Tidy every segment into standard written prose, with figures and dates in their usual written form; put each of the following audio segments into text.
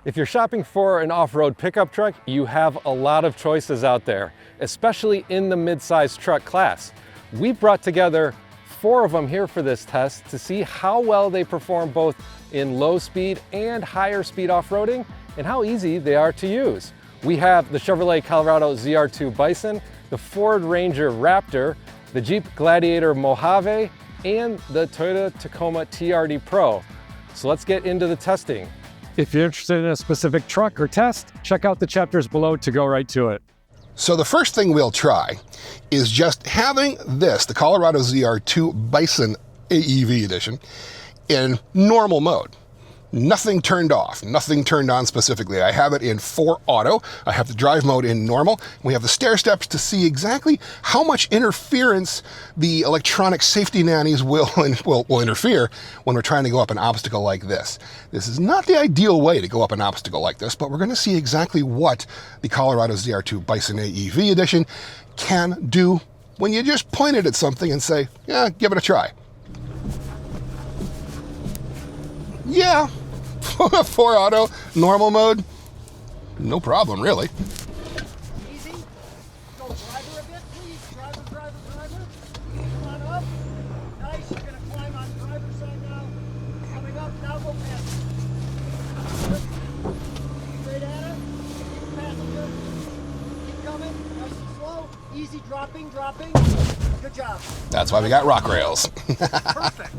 If you're shopping for an off-road pickup truck, you have a lot of choices out there, especially in the mid-size truck class. We brought together 4 of them here for this test to see how well they perform both in low speed and higher speed off-roading and how easy they are to use. We have the Chevrolet Colorado ZR2 Bison, the Ford Ranger Raptor, the Jeep Gladiator Mojave, and the Toyota Tacoma TRD Pro. So let's get into the testing. If you're interested in a specific truck or test, check out the chapters below to go right to it. So the first thing we'll try is just having this, the Colorado ZR2 Bison AEV edition, in normal mode. Nothing turned off, nothing turned on specifically. I have it in 4 auto. I have the drive mode in normal. We have the stair steps to see exactly how much interference the electronic safety nannies will interfere when we're trying to go up an obstacle like this. This is not the ideal way to go up an obstacle like this, but we're going to see exactly what the Colorado ZR2 Bison AEV edition can do when you just point it at something and say, yeah, give it a try. Yeah, 4 auto, normal mode, no problem really. Easy. Go driver a bit, please. Driver. Come on up. Nice. You're going to climb on driver's side now. Coming up. Now go past. Straight at it. Keep passenger. Keep coming. Nice and slow. Easy. Dropping. Good job. That's why we got rock rails. Perfect.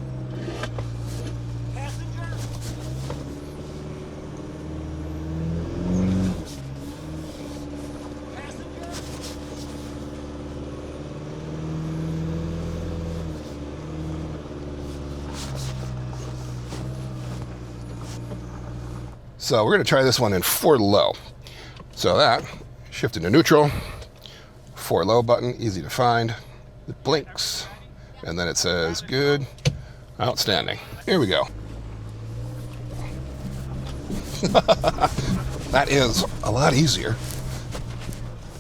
So we're going to try this one in 4 low. So that, shift into neutral, 4 low button, easy to find. It blinks, and then it says good, outstanding. Here we go. That is a lot easier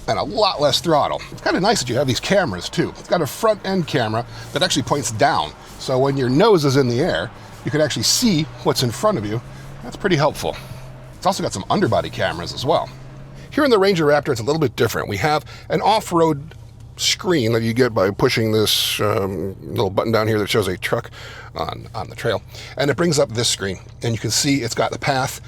and a lot less throttle. It's kind of nice that you have these cameras too. It's got a front end camera that actually points down. So when your nose is in the air, you can actually see what's in front of you. That's pretty helpful. It's also got some underbody cameras as well. Here in the Ranger Raptor, it's a little bit different. We have an off-road screen that you get by pushing this little button down here that shows a truck on the trail. And it brings up this screen. And you can see it's got the path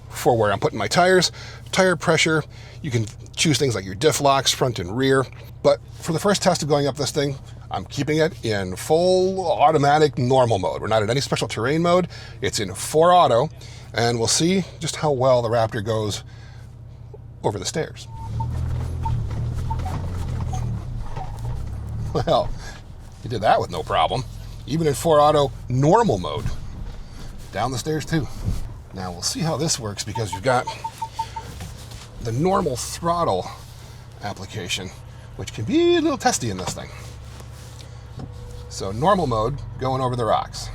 for where I'm putting my tires, tire pressure. You can choose things like your diff locks, front and rear. But for the first test of going up this thing, I'm keeping it in full automatic normal mode. We're not in any special terrain mode. It's in 4 auto. And we'll see just how well the Raptor goes over the stairs. Well, you did that with no problem. Even in 4 auto normal mode. Down the stairs too. Now we'll see how this works because you've got the normal throttle application, which can be a little testy in this thing. So normal mode, going over the rocks.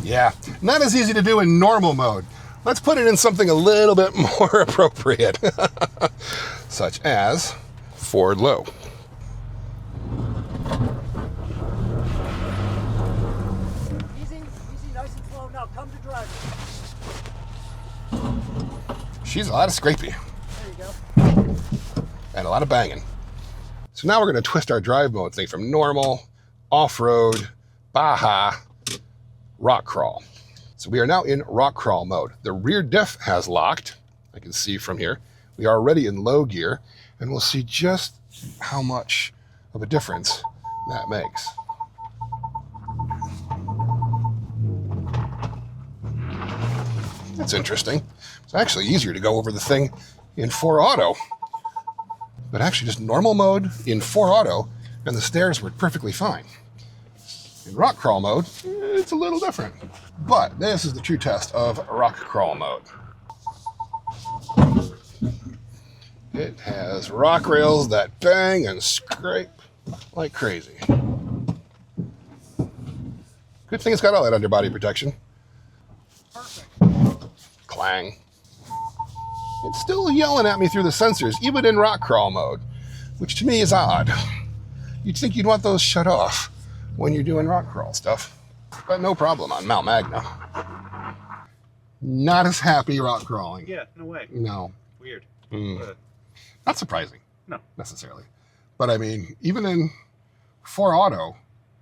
Yeah, not as easy to do in normal mode. Let's put it in something a little bit more appropriate, such as Ford low. Easy, nice and slow. Now come to driver. She's a lot of scrapey. There you go. And a lot of banging. So now we're going to twist our drive mode thing from normal, off-road, Baja, rock crawl. So we are now in rock crawl mode. The rear diff has locked. I can see from here. We are already in low gear, and we'll see just how much of a difference that makes. That's interesting. It's actually easier to go over the thing in 4 auto, but actually just normal mode in 4 auto, and the stairs were perfectly fine. In rock crawl mode, it's a little different. But this is the true test of rock crawl mode. It has rock rails that bang and scrape like crazy. Good Good thing it's got all that underbody protection. Perfect. Clang. It's still yelling at me through the sensors, even in rock crawl mode, which to me is odd. You'd think you'd want those shut off when you're doing rock crawl stuff, but no problem on Mount Magna. Not as happy rock crawling. Yeah, no way. No. Weird. Not surprising. No. Necessarily. But I mean, even in 4 auto,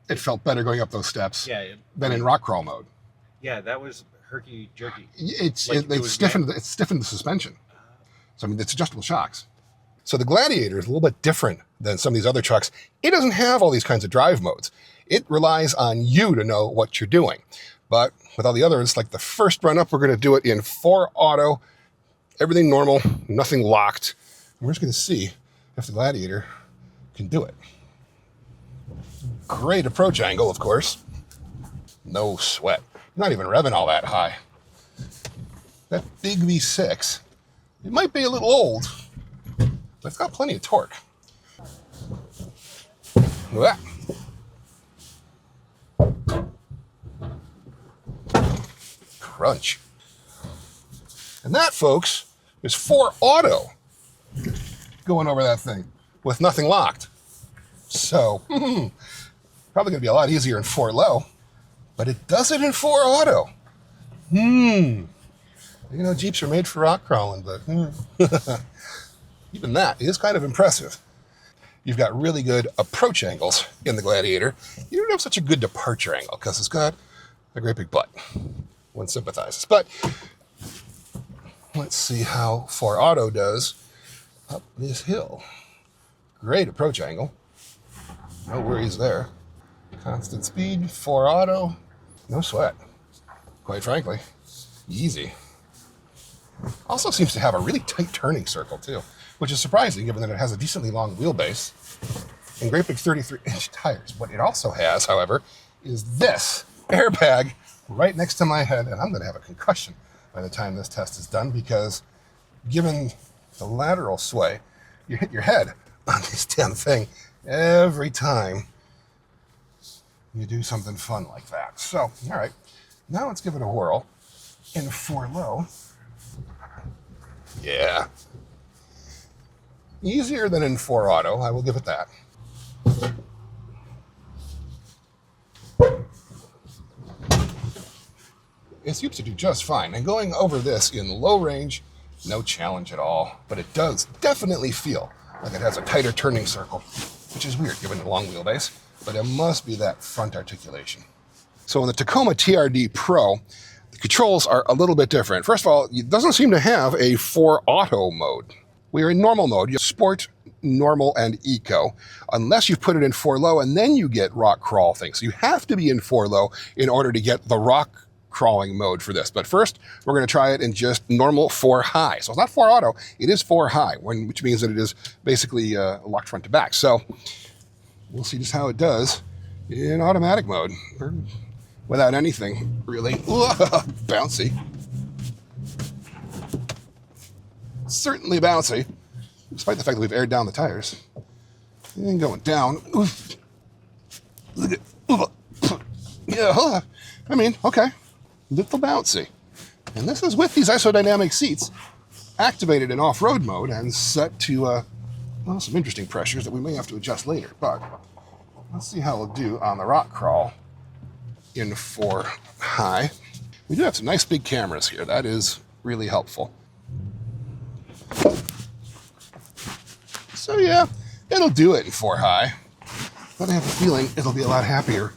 it felt better going up those steps than in rock crawl mode. Yeah, that was herky-jerky. It stiffened the suspension. So I mean, it's adjustable shocks. So the Gladiator is a little bit different than some of these other trucks. It doesn't have all these kinds of drive modes. It relies on you to know what you're doing. But with all the others, like the first run up, we're going to do it in 4 auto, everything normal, nothing locked. And we're just going to see if the Gladiator can do it. Great approach angle, of course. No sweat. Not even revving all that high. That big V6, it might be a little old, but it's got plenty of torque. Look at that. Crunch. And that, folks, is 4 auto going over that thing with nothing locked. So, probably going to be a lot easier in 4 low, but it does it in 4 auto. You know, Jeeps are made for rock crawling, but even that is kind of impressive. You've got really good approach angles in the Gladiator. You don't have such a good departure angle because it's got a great big butt. One sympathizes. But let's see how 4 auto does up this hill. Great approach angle. No worries there. Constant speed, 4 auto, no sweat. Quite frankly, easy. Also seems to have a really tight turning circle too, which is surprising given that it has a decently long wheelbase and great big 33-inch tires. What it also has, however, is this airbag right next to my head, and I'm going to have a concussion by the time this test is done because given the lateral sway, you hit your head on this damn thing every time you do something fun like that. So, all right, now let's give it a whirl in 4 low. Yeah. Easier than in 4 auto, I will give it that. It seems to do just fine, and going over this in low range, no challenge at all, but it does definitely feel like it has a tighter turning circle, which is weird given the long wheelbase, but it must be that front articulation. So in the Tacoma TRD Pro, the controls are a little bit different. First of all, it doesn't seem to have a 4 auto mode. We are in normal mode. You have sport, normal, and eco, unless you've put it in 4 low, and then you get rock crawl things. So you have to be in 4 low in order to get the rock crawling mode for this. But first, we're going to try it in just normal 4 high. So it's not 4 auto, it is 4 high, which means that it is basically locked front to back. So we'll see just how it does in automatic mode, or without anything, really. Bouncy. Certainly bouncy, despite the fact that we've aired down the tires. And going down. Oof. Look at, yeah, I mean, okay. Little bouncy. And this is with these isodynamic seats activated in off-road mode and set to well, some interesting pressures that we may have to adjust later. But let's see how we'll do on the rock crawl in 4 high. We do have some nice big cameras here. That is really helpful. So yeah, it'll do it in 4 high, but I have a feeling it'll be a lot happier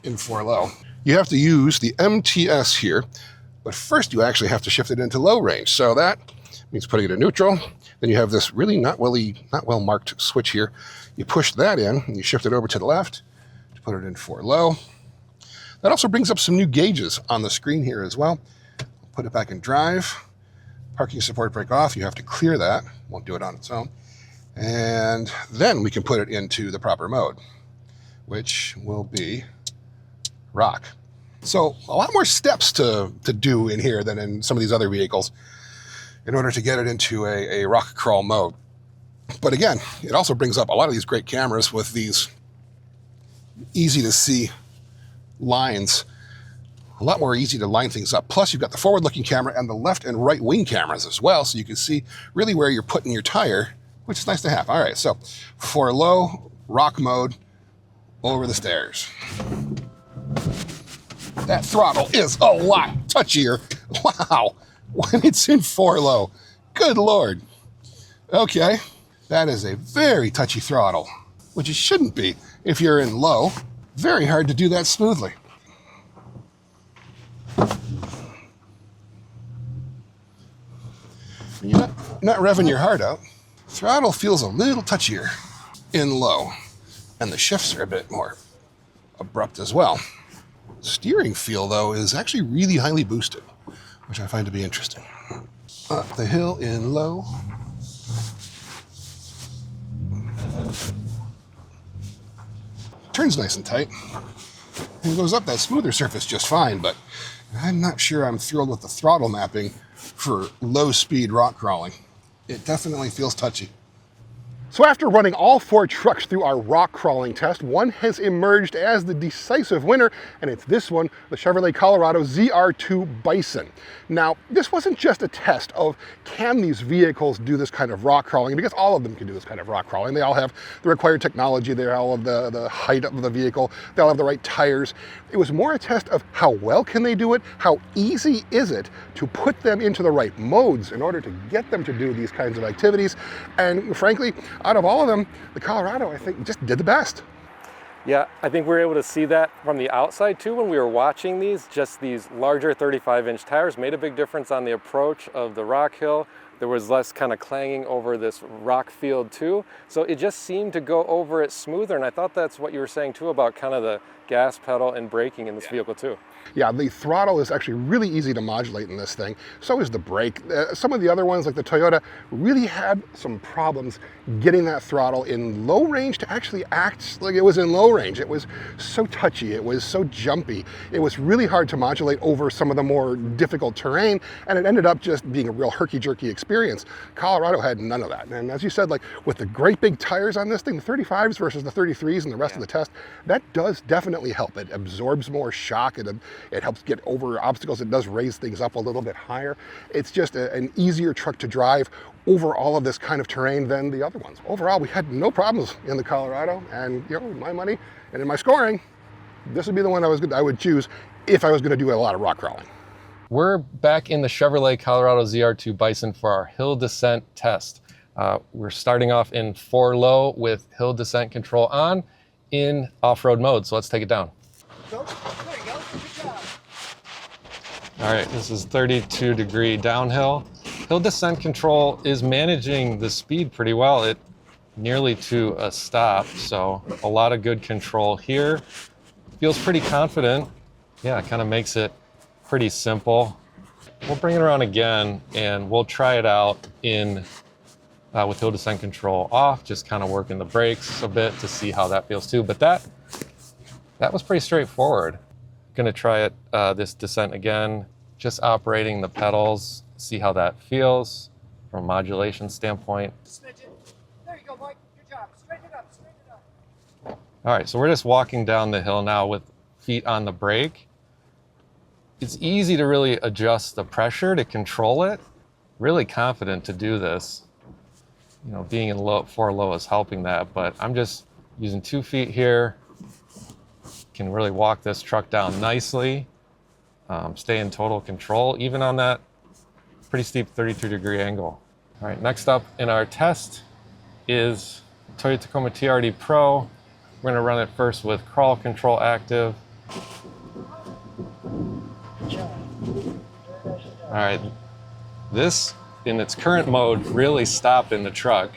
in 4 low. You have to use the MTS here, but first you actually have to shift it into low range. So that means putting it in neutral. Then you have this really not well marked switch here. You push that in and you shift it over to the left to put it in 4 low. That also brings up some new gauges on the screen here as well. Put it back in drive. Parking support brake off. You have to clear that. Won't do it on its own. And then we can put it into the proper mode, which will be rock. So a lot more steps to do in here than in some of these other vehicles in order to get it into a rock crawl mode. But again, it also brings up a lot of these great cameras with these easy to see lines a lot more easy to line things up. Plus, you've got the forward-looking camera and the left and right wing cameras as well, so you can see really where you're putting your tire, which is nice to have. All right, so for low, rock mode, over the stairs. That throttle is a lot touchier. Wow, when it's in 4 low. Good Lord. Okay, that is a very touchy throttle, which it shouldn't be if you're in low. Very hard to do that smoothly. You're not revving your heart out. Throttle feels a little touchier in low, and the shifts are a bit more abrupt as well. Steering feel, though, is actually really highly boosted, which I find to be interesting. Up the hill in low. Turns nice and tight. And goes up that smoother surface just fine, but I'm not sure I'm thrilled with the throttle mapping for low-speed rock crawling. It definitely feels touchy. So after running all 4 trucks through our rock crawling test, one has emerged as the decisive winner, and it's this one, the Chevrolet Colorado ZR2 Bison. Now, this wasn't just a test of can these vehicles do this kind of rock crawling, because all of them can do this kind of rock crawling. They all have the required technology, they all have the height of the vehicle, they all have the right tires. It was more a test of how well can they do it, how easy is it to put them into the right modes in order to get them to do these kinds of activities, and frankly, out of all of them, the Colorado, I think, just did the best. Yeah, I think we were able to see that from the outside too when we were watching these. Just these larger 35-inch tires made a big difference on the approach of the rock hill. There was less kind of clanging over this rock field too. So it just seemed to go over it smoother. And I thought that's what you were saying too about kind of the gas pedal and braking in this vehicle too. Yeah, the throttle is actually really easy to modulate in this thing. So is the brake. Some of the other ones, like the Toyota, really had some problems getting that throttle in low range to actually act like it was in low range. It was so touchy, it was so jumpy. It was really hard to modulate over some of the more difficult terrain, and it ended up just being a real herky-jerky experience. Colorado had none of that. And as you said, like with the great big tires on this thing, the 35s versus the 33s and the rest of the test, that does definitely help. It absorbs more shock. It helps get over obstacles. It does raise things up a little bit higher. It's just an easier truck to drive over all of this kind of terrain than the other ones. Overall, we had no problems in the Colorado, and you know, my money and in my scoring, this would be the one I would choose if I was going to do a lot of rock crawling. We're back in the Chevrolet Colorado ZR2 Bison for our hill descent test. We're starting off in 4 low with hill descent control on in off-road mode. So let's take it down. So, there you go. Good job. All right, this is 32-degree downhill. Hill descent control is managing the speed pretty well. It nearly to a stop, so a lot of good control here. Feels pretty confident. Yeah, it kind of makes it pretty simple. We'll bring it around again and we'll try it out in with hill descent control off, just kind of working the brakes a bit to see how that feels too. But that was pretty straightforward. Gonna try it this descent again, just operating the pedals, see how that feels from a modulation standpoint. Smidge it. There you go, Mike. Good job. Straighten it up. Straighten it up. All right, so we're just walking down the hill now with feet on the brake. It's easy to really adjust the pressure to control it. Really confident to do this. You know, being in 4 low is helping that, but I'm just using 2 feet here. Can really walk this truck down nicely. Stay in total control, even on that pretty steep 32-degree angle. All right, next up in our test is Toyota Tacoma TRD Pro. We're gonna run it first with crawl control active. All right, this in its current mode really stopping the truck.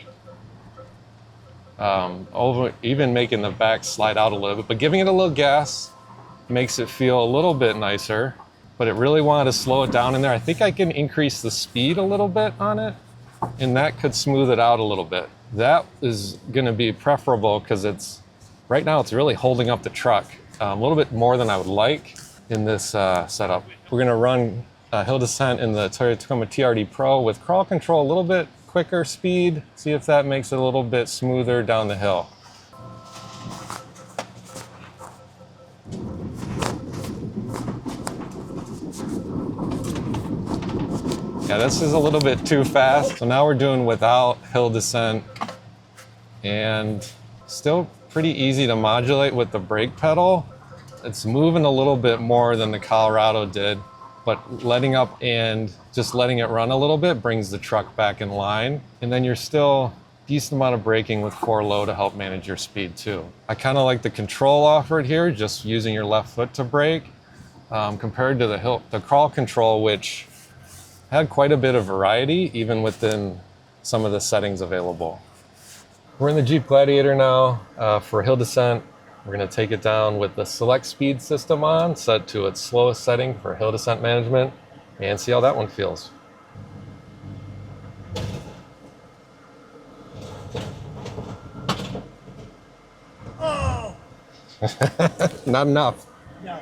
Even making the back slide out a little bit, but giving it a little gas makes it feel a little bit nicer, but it really wanted to slow it down in there. I think I can increase the speed a little bit on it, and that could smooth it out a little bit. That is gonna be preferable because right now it's really holding up the truck a little bit more than I would like in this setup. We're gonna run hill descent in the Toyota Tacoma TRD Pro with crawl control a little bit quicker speed, see if that makes it a little bit smoother down the hill. Yeah, this is a little bit too fast. So now we're doing without hill descent, and still pretty easy to modulate with the brake pedal. It's moving a little bit more than the Colorado did, but letting up and just letting it run a little bit brings the truck back in line. And then you're still decent amount of braking with 4 low to help manage your speed too. I kind of like the control offered here, just using your left foot to brake, compared to the crawl control, which had quite a bit of variety even within some of the settings available. We're in the Jeep Gladiator now. For hill descent, we're going to take it down with the select speed system on, set to its slowest setting for hill descent management, and see how that one feels. Oh! Not enough. No.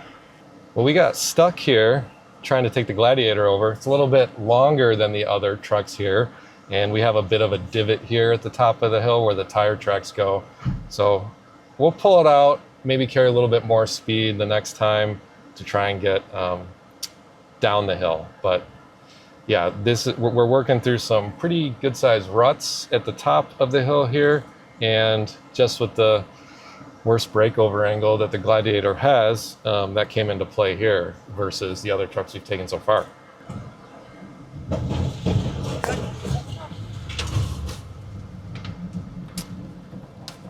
Well, we got stuck here trying to take the Gladiator over. It's a little bit longer than the other trucks here, and we have a bit of a divot here at the top of the hill where the tire tracks go. So we'll pull it out, maybe carry a little bit more speed the next time to try and get down the hill. But yeah, we're working through some pretty good sized ruts at the top of the hill here, and just with the worst breakover angle that the Gladiator has, that came into play here versus the other trucks we've taken so far.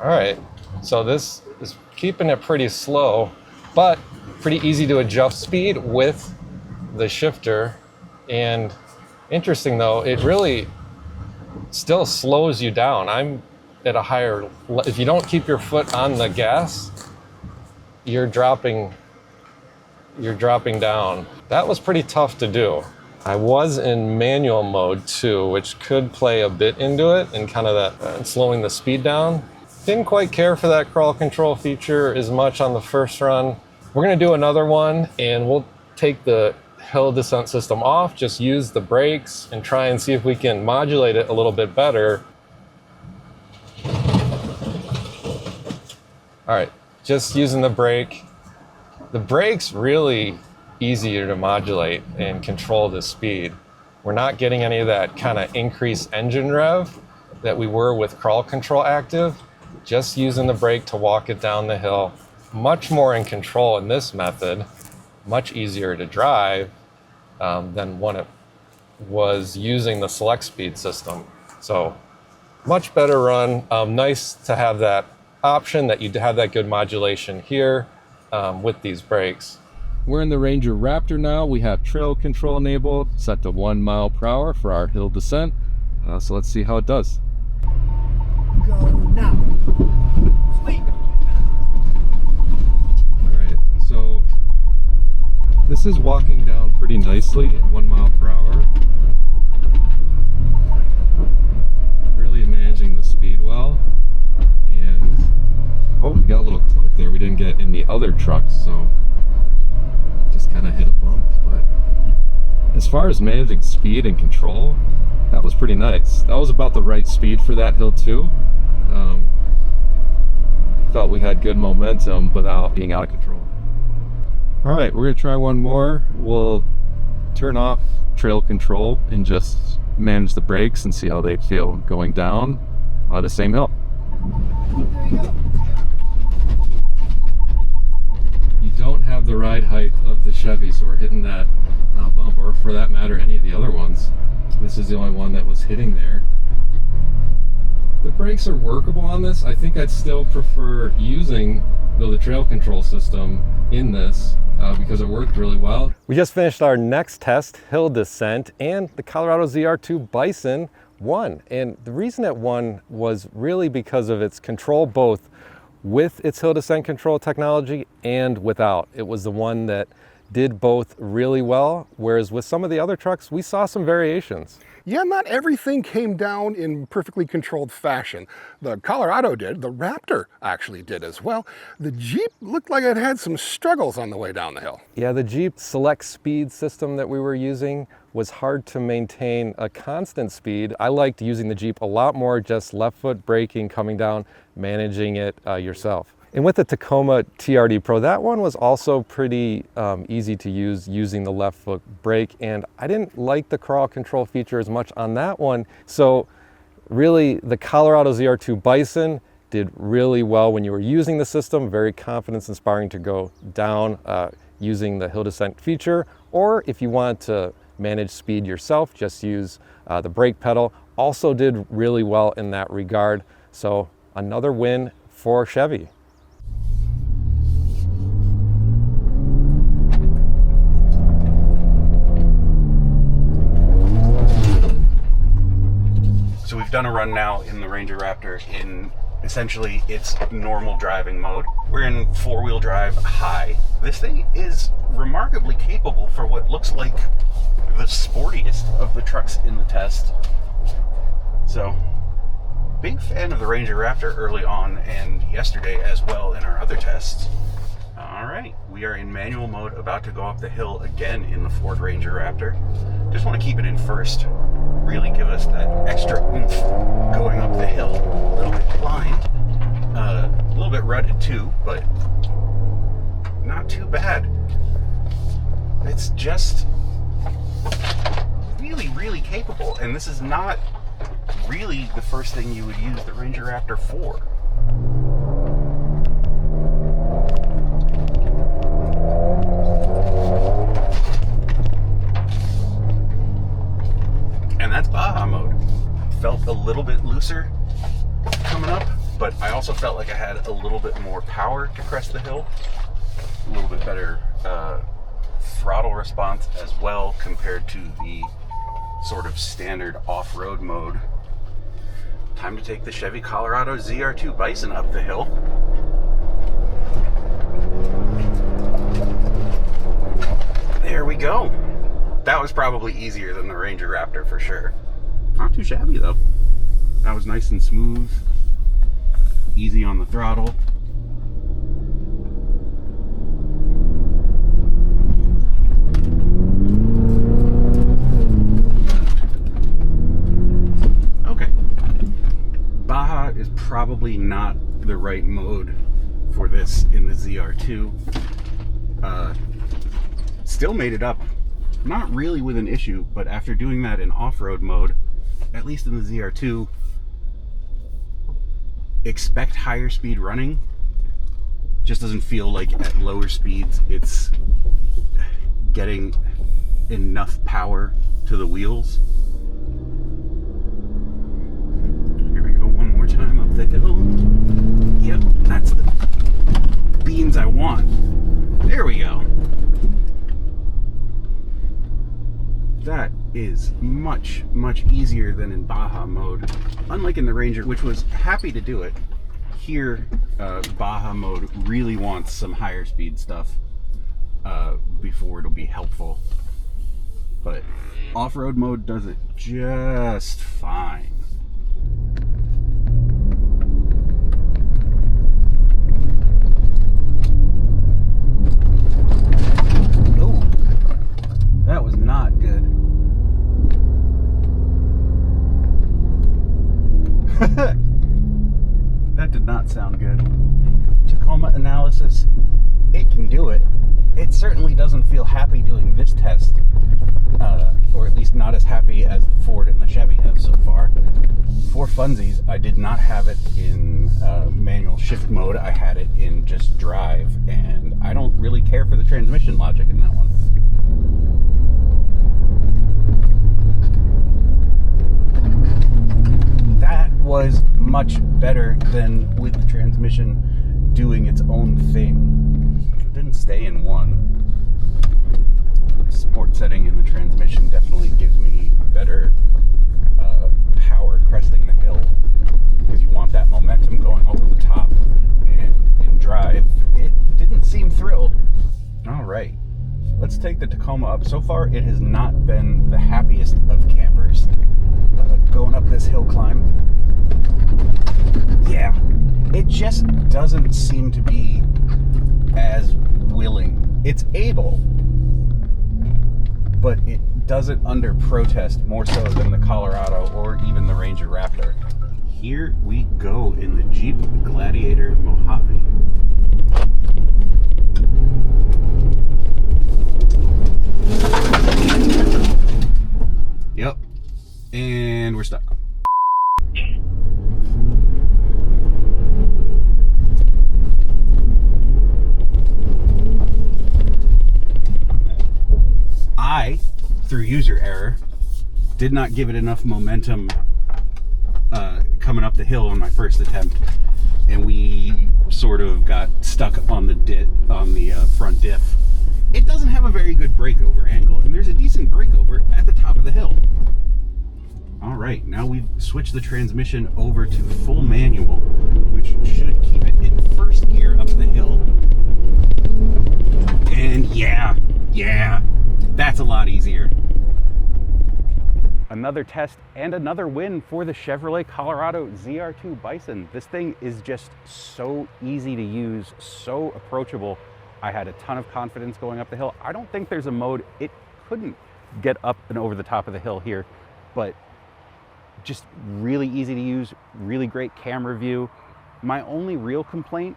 All right, so this is keeping it pretty slow, but pretty easy to adjust speed with the shifter. And interesting though, it really still slows you down. I'm at a higher, if you don't keep your foot on the gas, you're dropping down. That was pretty tough to do. I was in manual mode too, which could play a bit into it and kind of that slowing the speed down. Didn't quite care for that crawl control feature as much on the first run. We're gonna do another one and we'll take the hill descent system off, just use the brakes and try and see if we can modulate it a little bit better. All right, just using the brake. The brake's really easier to modulate and control the speed. We're not getting any of that kind of increased engine rev that we were with crawl control active. Just using the brake to walk it down the hill. Much more in control in this method, much easier to drive than when it was using the select speed system. So much better run. Nice to have that option that you have that good modulation here with these brakes. We're in the Ranger Raptor now. We have trail control enabled, set to 1 mile per hour for our hill descent. So let's see how it does. Go now. Sweet. All right, so this is walking down pretty nicely at 1 mile per hour. Really managing the speed well. And oh, we got a little clunk there we didn't get in the other trucks, so just kind of hit a bump. But as far as managing speed and control, that was pretty nice. That was about the right speed for that hill too. Felt we had good momentum without being out of control. All right, we're gonna try one more. We'll turn off trail control and just manage the brakes and see how they feel going down the same hill. You don't have the ride height of the Chevy, so we're hitting that bump, or for that matter, any of the other ones. This is the only one that was hitting there. The brakes are workable on this. I think I'd still prefer using the trail control system in this because it worked really well. We just finished our next test, hill descent, and the Colorado ZR2 Bison won. And the reason it won was really because of its control, both with its hill descent control technology and without. It was the one that did both really well, whereas with some of the other trucks, we saw some variations. Yeah, not everything came down in perfectly controlled fashion. The Colorado did, the Raptor actually did as well. The Jeep looked like it had some struggles on the way down the hill. Yeah, the Jeep select speed system that we were using was hard to maintain a constant speed. I liked using the Jeep a lot more, just left foot braking, coming down, managing it yourself. And with the Tacoma TRD Pro, that one was also pretty easy to use using the left foot brake, and I didn't like the crawl control feature as much on that one. So really, the Colorado ZR2 Bison did really well when you were using the system, very confidence inspiring to go down using the hill descent feature, or if you want to manage speed yourself, just use the brake pedal. Also did really well in that regard. So another win for Chevy. So we've done a run now in the Ranger Raptor in essentially its normal driving mode. We're in four-wheel drive high. This thing is remarkably capable for what looks like the sportiest of the trucks in the test. So, big fan of the Ranger Raptor early on and yesterday as well in our other tests. Alright, we are in manual mode, about to go up the hill again in the Ford Ranger Raptor. Just want to keep it in first, really give us that extra oomph going up the hill. A little bit blind, a little bit rutted too, but not too bad. It's just really, really capable, and this is not really the first thing you would use the Ranger Raptor for. And that's Baja mode. Felt a little bit looser coming up, but I also felt like I had a little bit more power to crest the hill. A little bit better throttle response as well compared to the sort of standard off-road mode. Time to take the Chevy Colorado ZR2 Bison up the hill. There we go. That was probably easier than the Ranger Raptor for sure. Not too shabby though. That was nice and smooth. Easy on the throttle. Okay. Baja is probably not the right mode for this in the ZR2. Still made it up. Not really with an issue, but after doing that in off-road mode, at least in the ZR2, expect higher speed running. Just doesn't feel like at lower speeds it's getting enough power to the wheels. Here we go one more time up the hill. Yep, that's the beans I want. There we go. That is much, much easier than in Baja mode. Unlike in the Ranger, which was happy to do it, here Baja mode really wants some higher speed stuff before it'll be helpful. But off-road mode does it just fine. Oh, that was not good. That did not sound good. Tacoma analysis, it can do it. It certainly doesn't feel happy doing this test, or at least not as happy as the Ford and the Chevy have so far. For funsies, I did not have it in manual shift mode. I had it in just drive, and I don't really care for the transmission logic in that one. That was much better than with the transmission doing its own thing. It didn't stay in one. Sport setting in the transmission definitely gives me better power cresting the hill, because you want that momentum going over the top. And in drive, it didn't seem thrilled. All right, let's take the Tacoma up. So far, it has not been the happiest of campers. Going up this hill climb, yeah, it just doesn't seem to be as willing. It's able, but it does it under protest more so than the Colorado or even the Ranger Raptor. Here we go in the Jeep Gladiator Mojave. And we're stuck. I, through user error, did not give it enough momentum coming up the hill on my first attempt, and we sort of got stuck on the front diff. It doesn't have a very good breakover angle, and there's a decent breakover at the top of the hill. All right, now we've switched the transmission over to full manual, which should keep it in first gear up the hill. And yeah, that's a lot easier. Another test and another win for the Chevrolet Colorado ZR2 Bison. This thing is just so easy to use, so approachable. I had a ton of confidence going up the hill. I don't think there's a mode it couldn't get up and over the top of the hill here, but just really easy to use, really great camera view. My only real complaint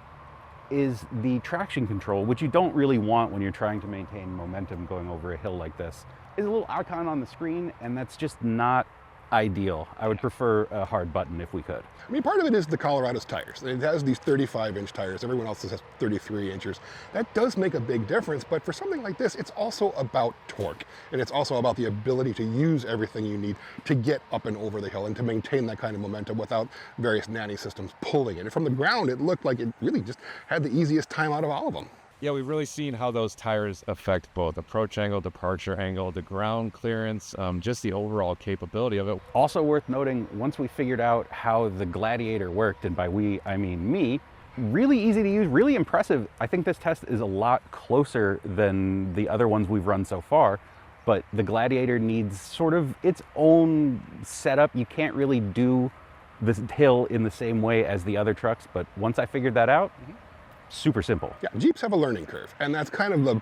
is the traction control, which you don't really want when you're trying to maintain momentum going over a hill like this. Is a little icon on the screen, and that's just not ideal. I would prefer a hard button if we could. I mean, part of it is the Colorado's tires. It has these 35-inch tires. Everyone else has 33 inches. That does make a big difference, but for something like this, it's also about torque, and it's also about the ability to use everything you need to get up and over the hill and to maintain that kind of momentum without various nanny systems pulling it. And from the ground, it looked like it really just had the easiest time out of all of them. Yeah, we've really seen how those tires affect both approach angle, departure angle, the ground clearance, just the overall capability of it. Also worth noting, once we figured out how the Gladiator worked, and by we, I mean me, really easy to use, really impressive. I think this test is a lot closer than the other ones we've run so far, but the Gladiator needs sort of its own setup. You can't really do this hill in the same way as the other trucks, but once I figured that out, super simple. Yeah, Jeeps have a learning curve, and that's kind of the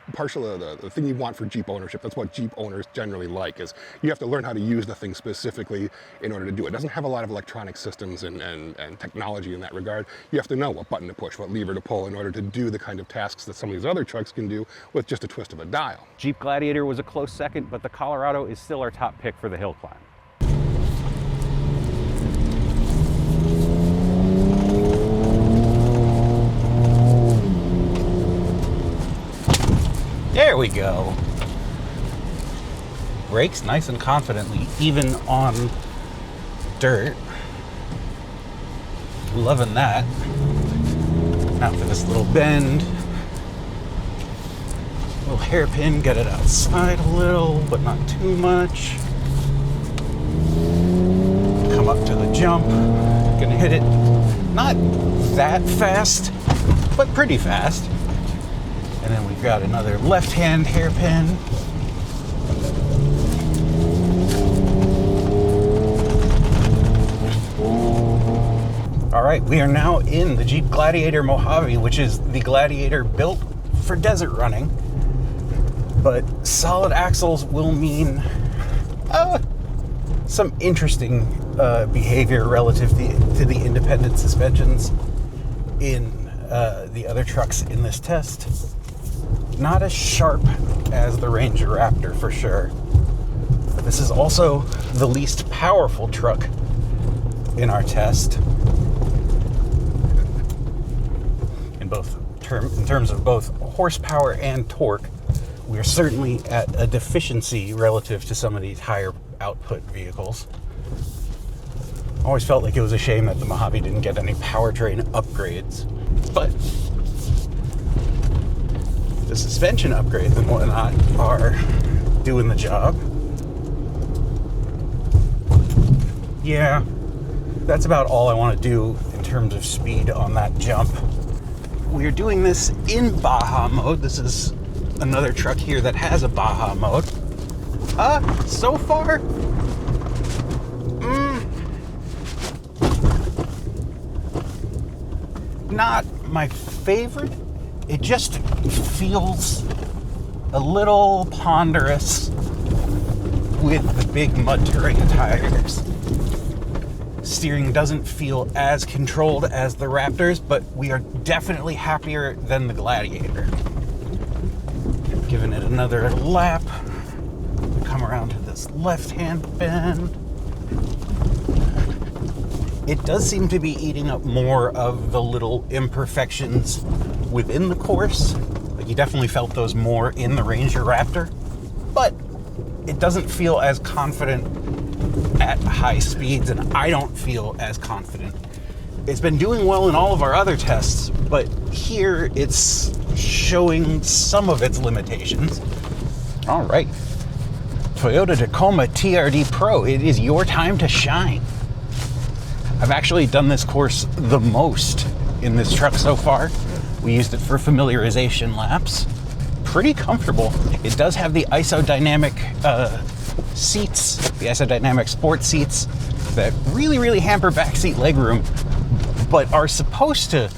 thing you want for Jeep ownership. That's what Jeep owners generally like, is you have to learn how to use the thing specifically in order to do it. It doesn't have a lot of electronic systems and technology in that regard. You have to know what button to push, what lever to pull in order to do the kind of tasks that some of these other trucks can do with just a twist of a dial. Jeep Gladiator was a close second, but the Colorado is still our top pick for the hill climb. There we go. Brakes nice and confidently, even on dirt. Loving that. Now for this little bend. Little hairpin, get it outside a little, but not too much. Come up to the jump. Gonna hit it. Not that fast, but pretty fast. And then we've got another left-hand hairpin. All right, we are now in the Jeep Gladiator Mojave, which is the Gladiator built for desert running. But solid axles will mean some interesting behavior relative to the independent suspensions in the other trucks in this test. Not as sharp as the Ranger Raptor for sure, but this is also the least powerful truck in our test. In terms of both horsepower and torque, we're certainly at a deficiency relative to some of these higher output vehicles. Always felt like it was a shame that the Mojave didn't get any powertrain upgrades, but the suspension upgrades and whatnot are doing the job. Yeah, that's about all I want to do in terms of speed on that jump. We're doing this in Baja mode. This is another truck here that has a Baja mode. So far, not my favorite. It just feels a little ponderous with the big mud terrain tires. Steering doesn't feel as controlled as the Raptors, but we are definitely happier than the Gladiator. Giving it another lap. Come around to this left-hand bend. it does seem to be eating up more of the little imperfections within the course. Like, you definitely felt those more in the Ranger Raptor, but it doesn't feel as confident at high speeds, and I don't feel as confident. It's been doing well in all of our other tests, but here it's showing some of its limitations. All right, Toyota Tacoma TRD Pro, it is your time to shine. I've actually done this course the most in this truck so far. We used it for familiarization laps. Pretty comfortable. It does have the isodynamic seats, the isodynamic sport seats that really hamper backseat legroom, but are supposed to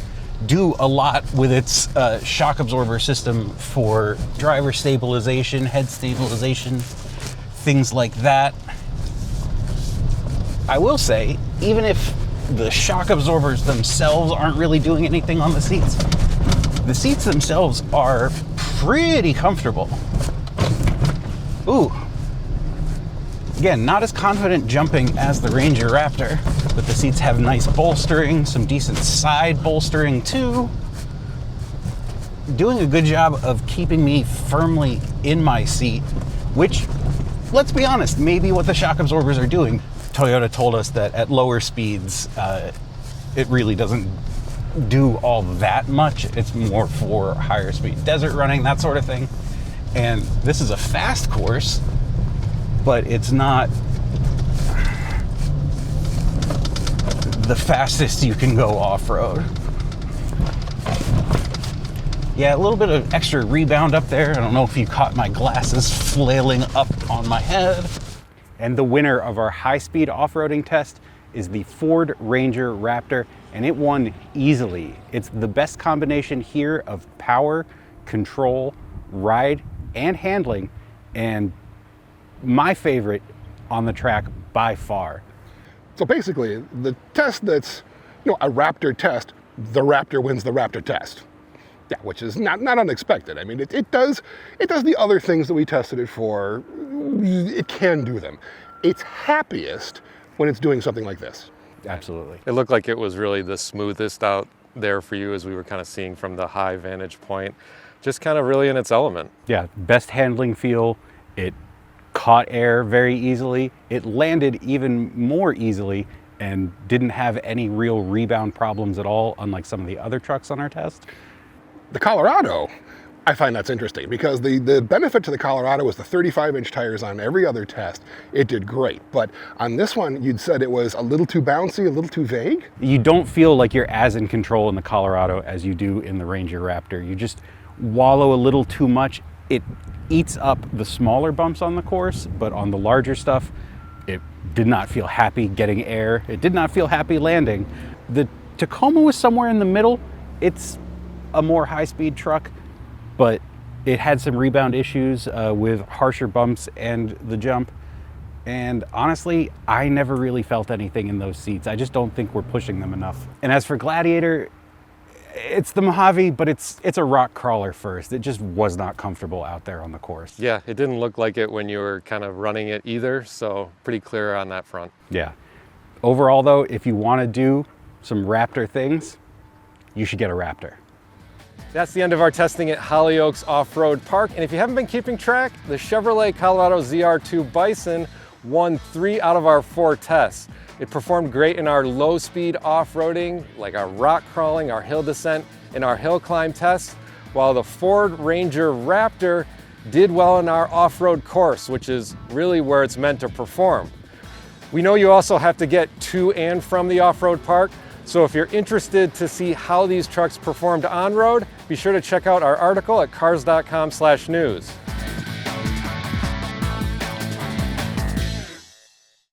do a lot with its shock absorber system for driver stabilization, head stabilization, things like that. I will say, even if the shock absorbers themselves aren't really doing anything on the seats themselves are pretty comfortable. Ooh. Again, not as confident jumping as the Ranger Raptor, but the seats have nice bolstering, some decent side bolstering too. Doing a good job of keeping me firmly in my seat, which, let's be honest, maybe what the shock absorbers are doing. Toyota told us that at lower speeds, it really doesn't do all that much. It's more for higher speed desert running, that sort of thing. And this is a fast course, but it's not the fastest you can go off-road. Yeah, a little bit of extra rebound up there. I don't know if you caught my glasses flailing up on my head. And the winner of our high-speed off-roading test is the Ford Ranger Raptor, and it won easily. It's the best combination here of power, control, ride, and handling, and my favorite on the track by far. So basically, the test that's, a Raptor test, the Raptor wins the Raptor test. Yeah, which is not unexpected. I mean, it does the other things that we tested it for. It can do them. It's happiest when it's doing something like this. Absolutely. It looked like it was really the smoothest out there for you, as we were kind of seeing from the high vantage point. Just kind of really in its element. Yeah, best handling feel. It caught air very easily. It landed even more easily and didn't have any real rebound problems at all, unlike some of the other trucks on our test. The Colorado, I find that's interesting because the benefit to the Colorado was the 35-inch tires on every other test. It did great, but on this one, you'd said it was a little too bouncy, a little too vague? You don't feel like you're as in control in the Colorado as you do in the Ranger Raptor. You just wallow a little too much. It eats up the smaller bumps on the course, but on the larger stuff, it did not feel happy getting air. It did not feel happy landing. The Tacoma was somewhere in the middle. It's a more high-speed truck, but it had some rebound issues with harsher bumps and the jump. And honestly, I never really felt anything in those seats. I just don't think we're pushing them enough. And as for Gladiator, it's the Mojave, but it's a rock crawler first. It just was not comfortable out there on the course. Yeah, it didn't look like it when you were kind of running it either, so pretty clear on that front. Yeah. Overall though, if you want to do some Raptor things, you should get a Raptor. That's the end of our testing at Holly Oaks Off-Road Park. And if you haven't been keeping track, the Chevrolet Colorado ZR2 Bison won 3 out of our 4 tests. It performed great in our low-speed off-roading, like our rock crawling, our hill descent, and our hill climb tests, while the Ford Ranger Raptor did well in our off-road course, which is really where it's meant to perform. We know you also have to get to and from the off-road park, so if you're interested to see how these trucks performed on-road, be sure to check out our article at Cars.com/news.